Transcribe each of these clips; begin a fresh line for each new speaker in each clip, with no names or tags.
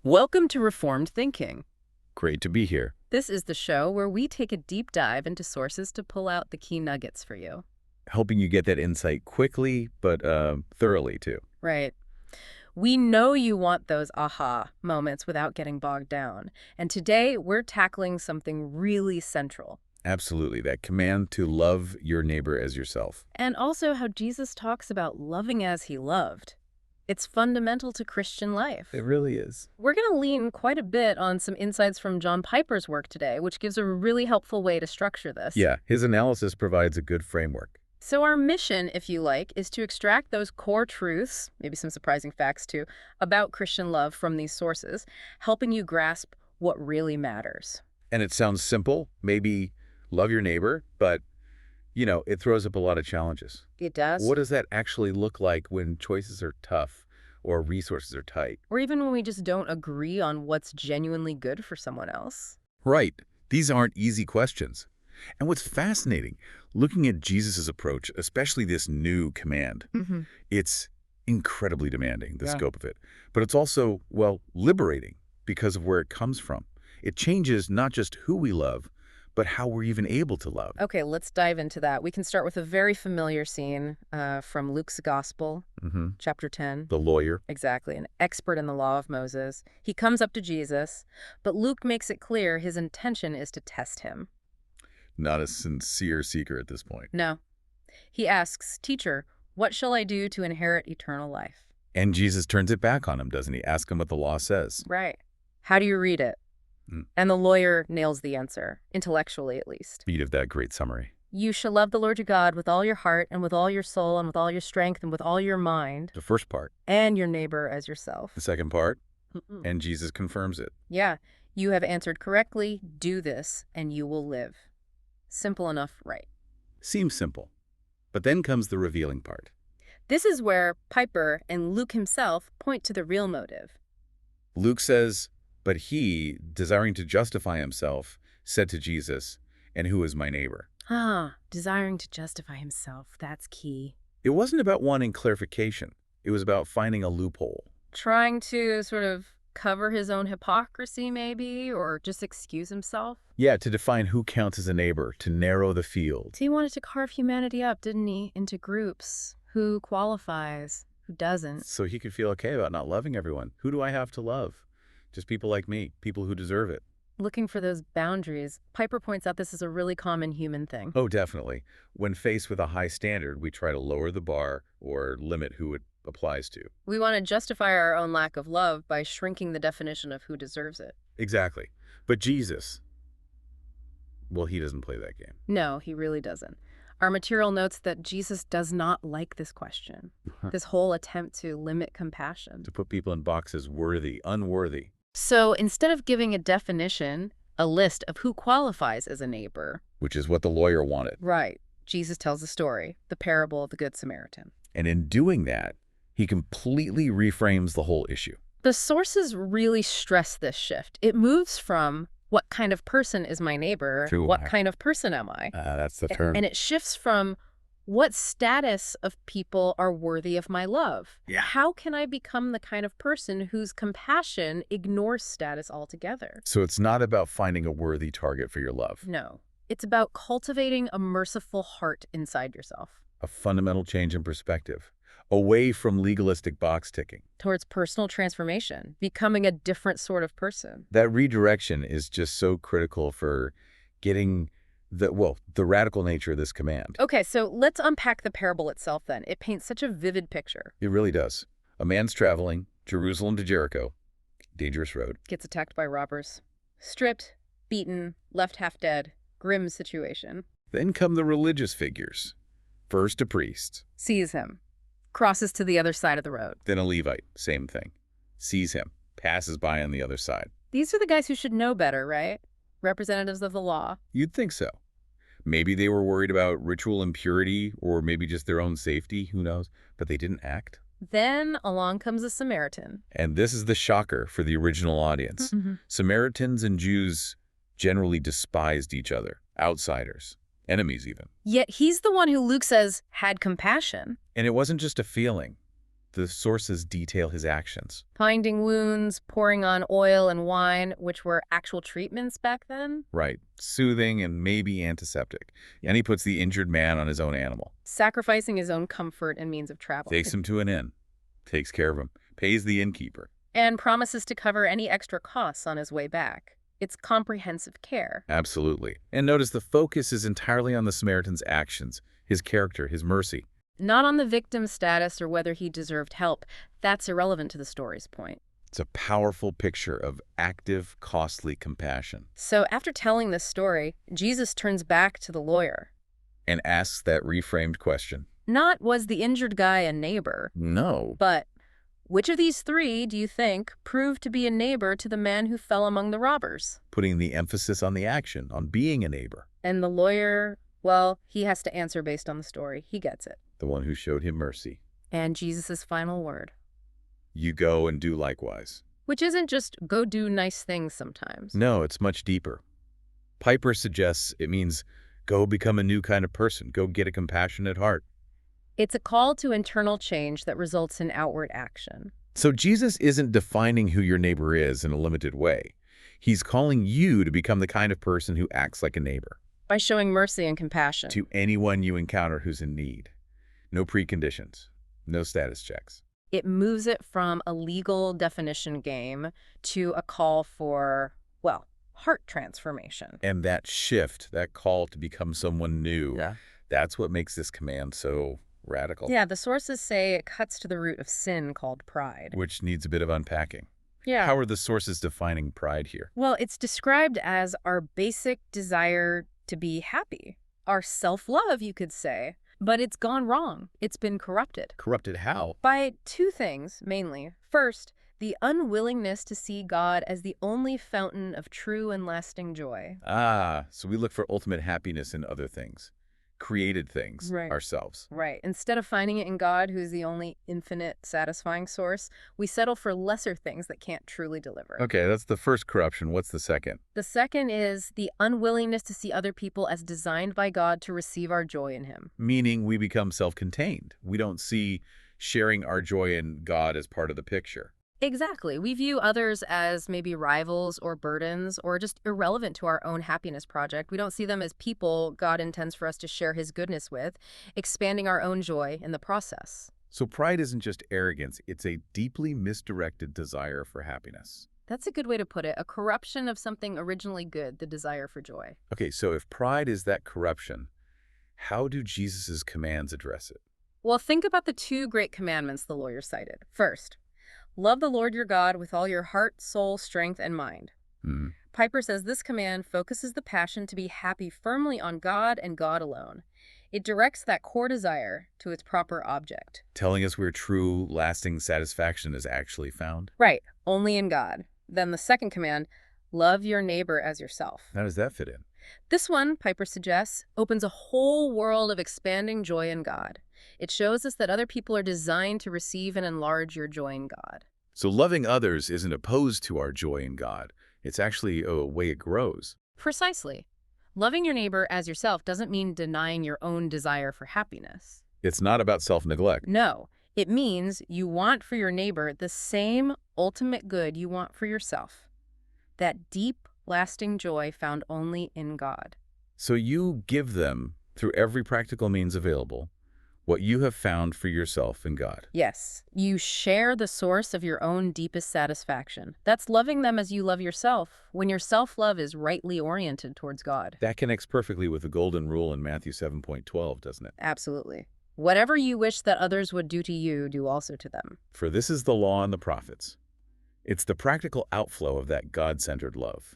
Welcome to Reformed Thinking.
Great to be here.
This is the show where we take a deep dive into sources to pull out the key nuggets for you.
Helping you get that insight quickly, but thoroughly, too.
Right. We know you want those aha moments without getting bogged down. And today we're tackling something really central.
Absolutely. That command to love your neighbor as yourself.
And also how Jesus talks about loving as he loved. It's fundamental to Christian life.
It really is.
We're going to lean quite a bit on some insights from John Piper's work today, which gives a really helpful way to structure this.
Yeah, his analysis provides a good framework.
So our mission, if you like, is to extract those core truths, maybe some surprising facts too, about Christian love from these sources, helping you grasp what really matters.
And it sounds simple, maybe love your neighbor, but, it throws up a lot of challenges.
It does.
What does that actually look like when choices are tough or resources are tight?
Or even when we just don't agree on what's genuinely good for someone else.
Right. These aren't easy questions. And what's fascinating, looking at Jesus' approach, especially this new command, it's incredibly demanding, the scope of it. But it's also, liberating because of where it comes from. It changes not just who we love, but how we're even able to love.
Okay, let's dive into that. We can start with a very familiar scene from Luke's Gospel, chapter 10.
The lawyer.
Exactly, an expert in the law of Moses. He comes up to Jesus, but Luke makes it clear his intention is to test him.
Not a sincere seeker at this point.
No. He asks, "Teacher, what shall I do to inherit eternal life?"
And Jesus turns it back on him, doesn't he? Ask him what the law says.
Right. How do you read it? And the lawyer nails the answer, intellectually at least.
Speed of that great summary.
You shall love the Lord your God with all your heart and with all your soul and with all your strength and with all your mind.
The first part.
And your neighbor as yourself.
The second part. And Jesus confirms it.
Yeah. You have answered correctly. Do this and you will live. Simple enough, right?
Seems simple. But then comes the revealing part.
This is where Piper and Luke himself point to the real motive.
Luke says, "But he, desiring to justify himself, said to Jesus, 'And who is my neighbor?'"
Desiring to justify himself. That's key.
It wasn't about wanting clarification. It was about finding a loophole.
Trying to sort of cover his own hypocrisy, maybe, or just excuse himself.
Yeah, to define who counts as a neighbor, to narrow the field.
So he wanted to carve humanity up, didn't he, into groups. Who qualifies, who doesn't.
So he could feel okay about not loving everyone. Who do I have to love? Just people like me, people who deserve it.
Looking for those boundaries. Piper points out this is a really common human thing.
Oh, definitely. When faced with a high standard, we try to lower the bar or limit who it applies to.
We want to justify our own lack of love by shrinking the definition of who deserves it.
Exactly. But Jesus, he doesn't play that game.
No, he really doesn't. Our material notes that Jesus does not like this question, this whole attempt to limit compassion.
To put people in boxes worthy, unworthy.
So instead of giving a definition, a list of who qualifies as a neighbor.
Which is what the lawyer wanted.
Right. Jesus tells a story, the parable of the Good Samaritan.
And in doing that, he completely reframes the whole issue.
The sources really stress this shift. It moves from what kind of person is my neighbor, what kind of person am I?
That's the term.
And it shifts from what status of people are worthy of my love?
Yeah.
How can I become the kind of person whose compassion ignores status altogether?
So it's not about finding a worthy target for your love.
No. It's about cultivating a merciful heart inside yourself.
A fundamental change in perspective. Away from legalistic box ticking.
Towards personal transformation, becoming a different sort of person.
That redirection is just so critical for getting the radical nature of this command.
Okay, so let's unpack the parable itself then. It paints such a vivid picture.
It really does. A man's traveling, Jerusalem to Jericho, dangerous road.
Gets attacked by robbers. Stripped, beaten, left half dead. Grim situation.
Then come the religious figures. First a priest.
Sees him. Crosses to the other side of the road.
Then a Levite, same thing. Sees him, passes by on the other side.
These are the guys who should know better, right? Representatives of the law.
You'd think so. Maybe they were worried about ritual impurity or maybe just their own safety, who knows, but they didn't act.
Then along comes a Samaritan.
And this is the shocker for the original audience. Samaritans and Jews generally despised each other, outsiders, enemies even.
Yet he's the one who Luke says had compassion.
And it wasn't just a feeling. The sources detail his actions.
Finding wounds, pouring on oil and wine, which were actual treatments back then.
Right. Soothing and maybe antiseptic. And he puts the injured man on his own animal.
Sacrificing his own comfort and means of travel.
Takes him to an inn. Takes care of him. Pays the innkeeper.
And promises to cover any extra costs on his way back. It's comprehensive care.
Absolutely. And notice the focus is entirely on the Samaritan's actions, his character, his mercy.
Not on the victim's status or whether he deserved help. That's irrelevant to the story's point.
It's a powerful picture of active, costly compassion.
So after telling this story, Jesus turns back to the lawyer.
And asks that reframed question.
Not, was the injured guy a neighbor?
No.
But which of these three do you think proved to be a neighbor to the man who fell among the robbers?
Putting the emphasis on the action, on being a neighbor.
And the lawyer, well, he has to answer based on the story. He gets it.
The one who showed him mercy.
And Jesus' final word.
You go and do likewise.
Which isn't just go do nice things sometimes.
No, it's much deeper. Piper suggests it means go become a new kind of person. Go get a compassionate heart.
It's a call to internal change that results in outward action.
So Jesus isn't defining who your neighbor is in a limited way. He's calling you to become the kind of person who acts like a neighbor.
By showing mercy and compassion.
To anyone you encounter who's in need. No preconditions. No status checks.
It moves it from a legal definition game to a call for, well, heart transformation.
And that shift, that call to become someone new, that's what makes this command so radical.
Yeah, the sources say it cuts to the root of sin called pride.
Which needs a bit of unpacking.
Yeah.
How are the sources defining pride here?
Well, it's described as our basic desire to be happy. Our self-love, you could say. But it's gone wrong. It's been corrupted.
Corrupted how?
By two things, mainly. First, the unwillingness to see God as the only fountain of true and lasting joy.
Ah, so we look for ultimate happiness in other things. Created things,
Right.
ourselves.
Right. Instead of finding it in God, who's the only infinite, satisfying source, we settle for lesser things that can't truly deliver.
Okay, that's the first corruption. What's the second?
The second is the unwillingness to see other people as designed by God to receive our joy in Him.
Meaning we become self-contained. We don't see sharing our joy in God as part of the picture.
Exactly. We view others as maybe rivals or burdens or just irrelevant to our own happiness project. We don't see them as people God intends for us to share His goodness with, expanding our own joy in the process.
So pride isn't just arrogance. It's a deeply misdirected desire for happiness.
That's a good way to put it. A corruption of something originally good, the desire for joy.
Okay, so if pride is that corruption, how do Jesus' commands address it?
Well, think about the two great commandments the lawyer cited. First, love the Lord your God with all your heart, soul, strength, and mind. Piper says this command focuses the passion to be happy firmly on God and God alone. It directs that core desire to its proper object.
Telling us where true, lasting satisfaction is actually found?
Right, only in God. Then the second command, love your neighbor as yourself.
How does that fit in?
This one, Piper suggests, opens a whole world of expanding joy in God. It shows us that other people are designed to receive and enlarge your joy in God.
So loving others isn't opposed to our joy in God. It's actually a way it grows.
Precisely. Loving your neighbor as yourself doesn't mean denying your own desire for happiness.
It's not about self-neglect.
No, it means you want for your neighbor the same ultimate good you want for yourself. That deep, lasting joy found only in God.
So you give them, through every practical means available, what you have found for yourself in God.
Yes, you share the source of your own deepest satisfaction. That's loving them as you love yourself, when your self-love is rightly oriented towards God.
That connects perfectly with the golden rule in Matthew 7:12, doesn't it?
Absolutely. Whatever you wish that others would do to you, do also to them.
For this is the law and the prophets. It's the practical outflow of that God-centered love.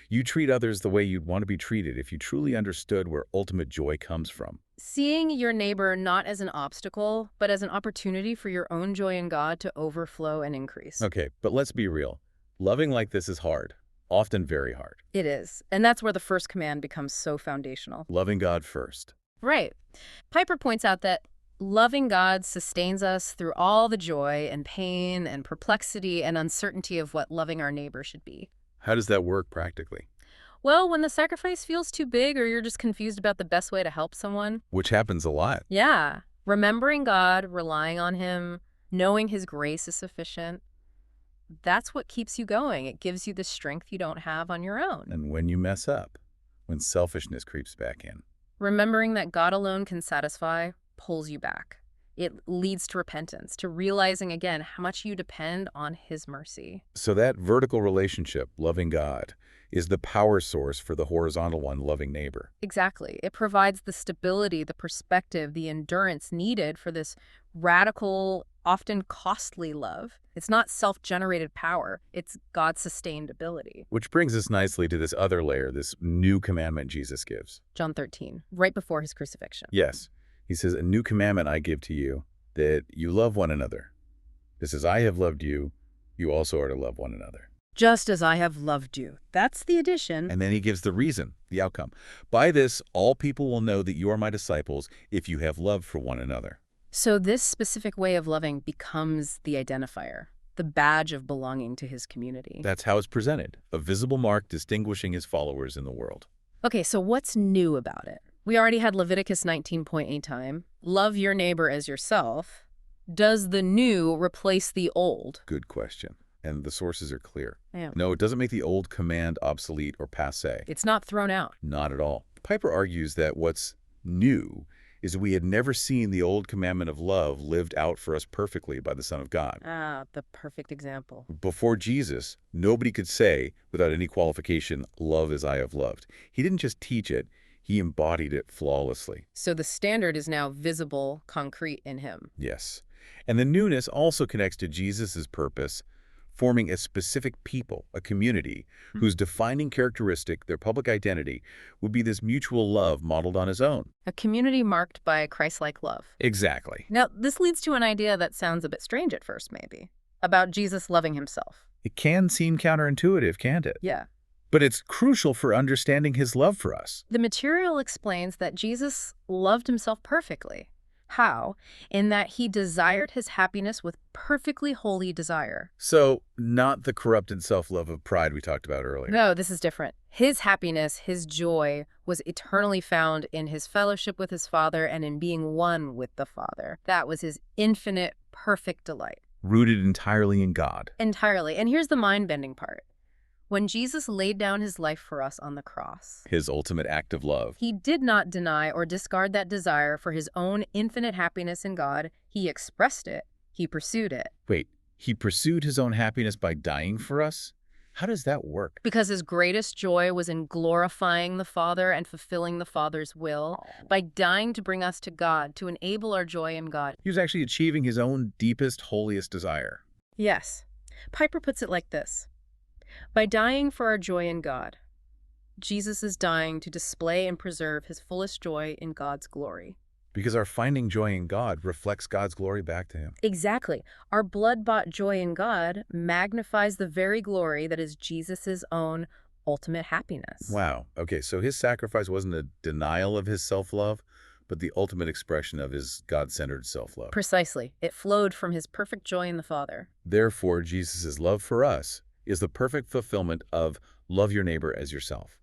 You treat others the way you'd want to be treated if you truly understood where ultimate joy comes from.
Seeing your neighbor not as an obstacle, but as an opportunity for your own joy in God to overflow and increase.
Okay, but let's be real. Loving like this is hard, often very hard.
It is. And that's where the first command becomes so foundational.
Loving God first.
Right. Piper points out that loving God sustains us through all the joy and pain and perplexity and uncertainty of what loving our neighbor should be.
How does that work practically?
Well, when the sacrifice feels too big or you're just confused about the best way to help someone.
Which happens a lot.
Yeah. Remembering God, relying on Him, Knowing his grace is sufficient, that's what keeps you going. It gives you the strength you don't have on your own.
And when you mess up, when selfishness creeps back in.
Remembering that God alone can satisfy pulls you back. It leads to repentance, to realizing again how much you depend on his mercy.
So that vertical relationship, loving God, is the power source for the horizontal one, loving neighbor.
Exactly. It provides the stability, the perspective, the endurance needed for this radical, often costly love. It's not self-generated power. It's God-sustained ability.
Which brings us nicely to this other layer, this new commandment Jesus gives.
John 13, right before his crucifixion.
Yes. He says, "A new commandment I give to you, that you love one another. Just as I have loved you, you also are to love one another."
Just as I have loved you. That's the addition.
And then he gives the reason, the outcome. "By this, all people will know that you are my disciples if you have love for one another."
So this specific way of loving becomes the identifier, the badge of belonging to his community.
That's how it's presented, a visible mark distinguishing his followers in the world.
Okay, so what's new about it? We already had Leviticus 19.8 time. Love your neighbor as yourself. Does the new replace the old?
Good question. And the sources are clear.
Yeah.
No, it doesn't make the old command obsolete or passé.
It's not thrown out.
Not at all. Piper argues that what's new is that we had never seen the old commandment of love lived out for us perfectly by the Son of God.
Ah, the perfect example.
Before Jesus, nobody could say, without any qualification, "Love as I have loved." He didn't just teach it, he embodied it flawlessly.
So the standard is now visible, concrete in him.
Yes. And the newness also connects to Jesus' purpose, forming a specific people, a community, whose defining characteristic, their public identity, would be this mutual love modeled on his own.
A community marked by Christ-like love.
Exactly.
Now, this leads to an idea that sounds a bit strange at first, maybe, about Jesus loving himself.
It can seem counterintuitive, can't it?
Yeah.
But it's crucial for understanding his love for us.
The material explains that Jesus loved himself perfectly. How? In that he desired his happiness with perfectly holy desire.
So, not the corrupted self-love of pride we talked about earlier.
No, this is different. His happiness, his joy, was eternally found in his fellowship with his Father and in being one with the Father. That was his infinite, perfect delight.
Rooted entirely in God.
Entirely. And here's the mind-bending part. When Jesus laid down his life for us on the cross,
His ultimate act of love.
he did not deny or discard that desire for his own infinite happiness in God. He expressed it. He pursued it.
Wait, he pursued his own happiness by dying for us? How does that work?
Because his greatest joy was in glorifying the Father and fulfilling the Father's will, by dying to bring us to God, to enable our joy in God.
He was actually achieving his own deepest, holiest desire.
Yes. Piper puts it like this. By dying for our joy in God, Jesus is dying to display and preserve his fullest joy in God's glory.
Because our finding joy in God reflects God's glory back to him.
Exactly. Our blood-bought joy in God magnifies the very glory that is Jesus's own ultimate happiness.
Wow. Okay, so his sacrifice wasn't a denial of his self-love, but the ultimate expression of his God-centered self-love.
Precisely. It flowed from his perfect joy in the Father.
Therefore, Jesus' love for us is the perfect fulfillment of love your neighbor as yourself.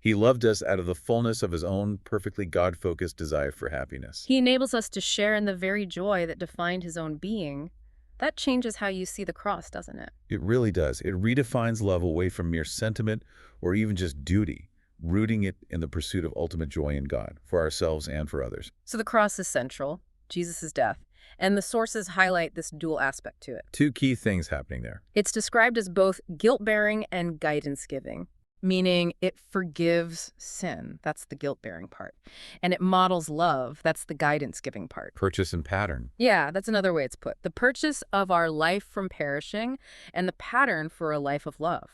He loved us out of the fullness of his own perfectly God-focused desire for happiness.
He enables us to share in the very joy that defined his own being. That changes how you see the cross, doesn't it?
It really does. It redefines love away from mere sentiment or even just duty, rooting it in the pursuit of ultimate joy in God, for ourselves and for others.
So the cross is central, Jesus' death, and the sources highlight this dual aspect to it.
Two key things happening there.
It's described as both guilt-bearing and guidance-giving, meaning it forgives sin. That's the guilt-bearing part. And it models love. That's the guidance-giving part.
Purchase and pattern.
Yeah, that's another way it's put. The purchase of our life from perishing and the pattern for a life of love.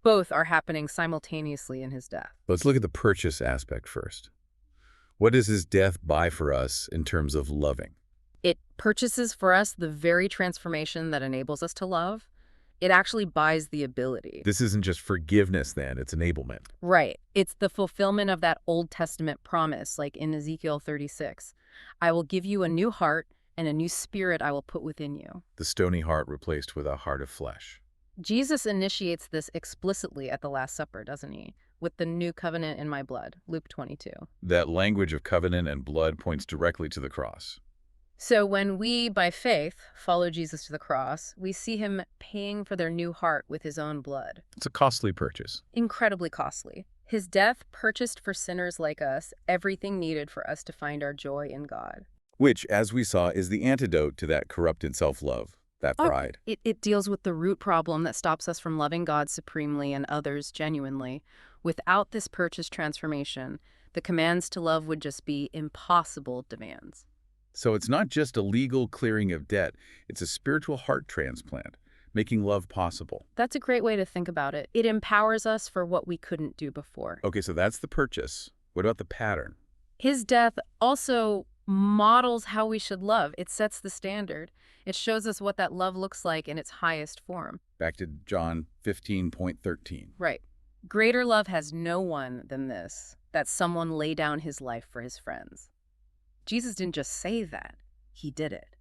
Both are happening simultaneously in his death.
Let's look at the purchase aspect first. What does his death buy for us in terms of loving?
It purchases for us the very transformation that enables us to love. It actually buys the ability.
This isn't just forgiveness then, it's enablement.
Right. It's the fulfillment of that Old Testament promise, like in Ezekiel 36. I will give you a new heart and a new spirit I will put within you.
The stony heart replaced with a heart of flesh.
Jesus initiates this explicitly at the Last Supper, doesn't he? With the new covenant in my blood, Luke 22.
That language of covenant and blood points directly to the cross.
So when we, by faith, follow Jesus to the cross, we see him paying for their new heart with his own blood.
It's a costly purchase.
Incredibly costly. His death purchased for sinners like us everything needed for us to find our joy in God.
Which, as we saw, is the antidote to that corrupted self-love, that pride.
It deals with the root problem that stops us from loving God supremely and others genuinely. Without this purchase transformation, the commands to love would just be impossible demands.
So it's not just a legal clearing of debt, it's a spiritual heart transplant, making love possible.
That's a great way to think about it. It empowers us for what we couldn't do before.
Okay, so that's the purchase. What about the pattern?
His death also models how we should love. It sets the standard. It shows us what that love looks like in its highest form.
Back to John 15:13.
Right. Greater love has no one than this, that someone lay down his life for his friends. Jesus didn't just say that. He did it.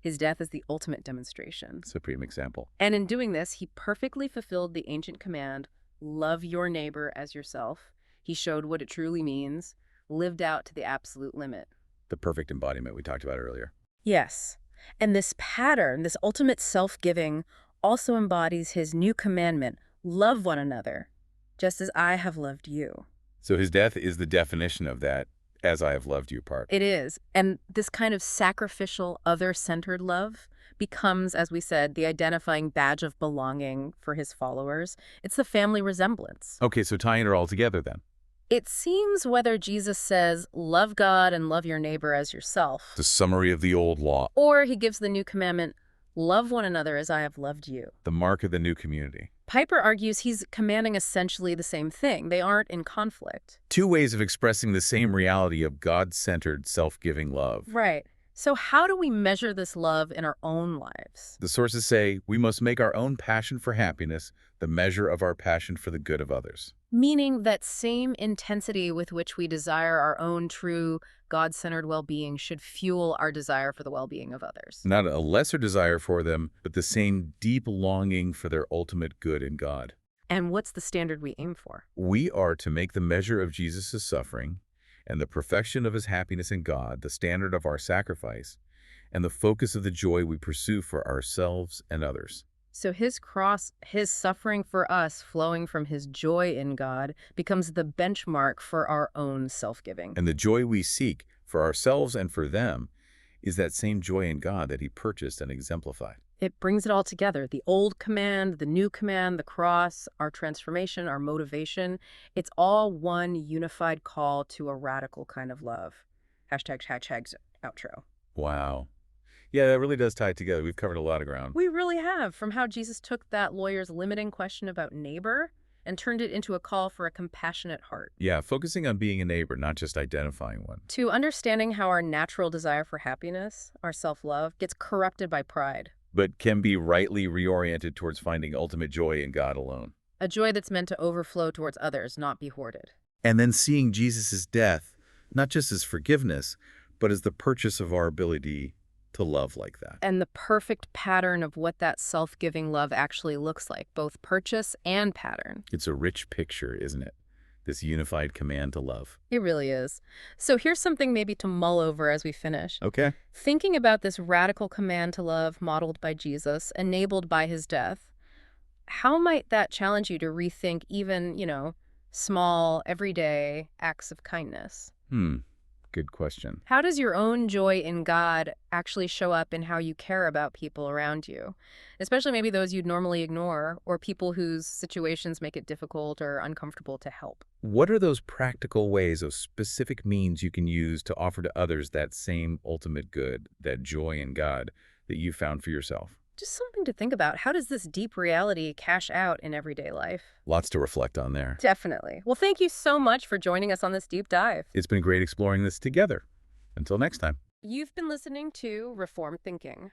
His death is the ultimate demonstration.
Supreme example.
And in doing this, he perfectly fulfilled the ancient command, love your neighbor as yourself. He showed what it truly means, lived out to the absolute limit.
The perfect embodiment we talked about earlier.
Yes. And this pattern, this ultimate self-giving, also embodies his new commandment, love one another, just as I have loved you.
So his death is the definition of that, as I have loved you part.
It is. And this kind of sacrificial, other-centered love becomes, as we said, the identifying badge of belonging for his followers. It's the family resemblance.
Okay, so tying it all together then.
It seems whether Jesus says, love God and love your neighbor as yourself,
The summary of the old law.
or he gives the new commandment, love one another as I have loved you.
The mark of the new community.
Piper argues he's commanding essentially the same thing. They aren't in conflict.
Two ways of expressing the same reality of God-centered, self-giving love.
Right. So how do we measure this love in our own lives?
The sources say we must make our own passion for happiness the measure of our passion for the good of others.
Meaning that same intensity with which we desire our own true, God-centered well-being should fuel our desire for the well-being of others.
Not a lesser desire for them, but the same deep longing for their ultimate good in God.
And what's the standard we aim for?
We are to make the measure of Jesus' suffering and the perfection of his happiness in God the standard of our sacrifice and the focus of the joy we pursue for ourselves and others.
So his cross, his suffering for us flowing from his joy in God becomes the benchmark for our own self-giving.
And the joy we seek for ourselves and for them is that same joy in God that he purchased and exemplified.
It brings it all together. The old command, the new command, the cross, our transformation, our motivation. It's all one unified call to a radical kind of love. Hashtags outro.
Wow. Yeah, that really does tie it together. We've covered a lot of ground.
We really have, from how Jesus took that lawyer's limiting question about neighbor and turned it into a call for a compassionate heart.
Yeah, focusing on being a neighbor, not just identifying one.
To understanding how our natural desire for happiness, our self-love, gets corrupted by pride.
But can be rightly reoriented towards finding ultimate joy in God alone.
A joy that's meant to overflow towards others, not be hoarded.
And then seeing Jesus' death, not just as forgiveness, but as the purchase of our ability to love like that.
And the perfect pattern of what that self-giving love actually looks like, both purchase and pattern.
It's a rich picture, isn't it? This unified command to love.
It really is. So here's something maybe to mull over as we finish.
Okay.
Thinking about this radical command to love modeled by Jesus, enabled by his death, how might that challenge you to rethink even, small, everyday acts of kindness?
Good question.
How does your own joy in God actually show up in how you care about people around you? Especially maybe those you'd normally ignore or people whose situations make it difficult or uncomfortable to help.
What are those practical ways, those specific means you can use to offer to others that same ultimate good, that joy in God that you found for yourself?
Just something to think about. How does this deep reality cash out in everyday life?
Lots to reflect on there.
Definitely. Well, thank you so much for joining us on this deep dive.
It's been great exploring this together. Until next time.
You've been listening to Reformed Thinking.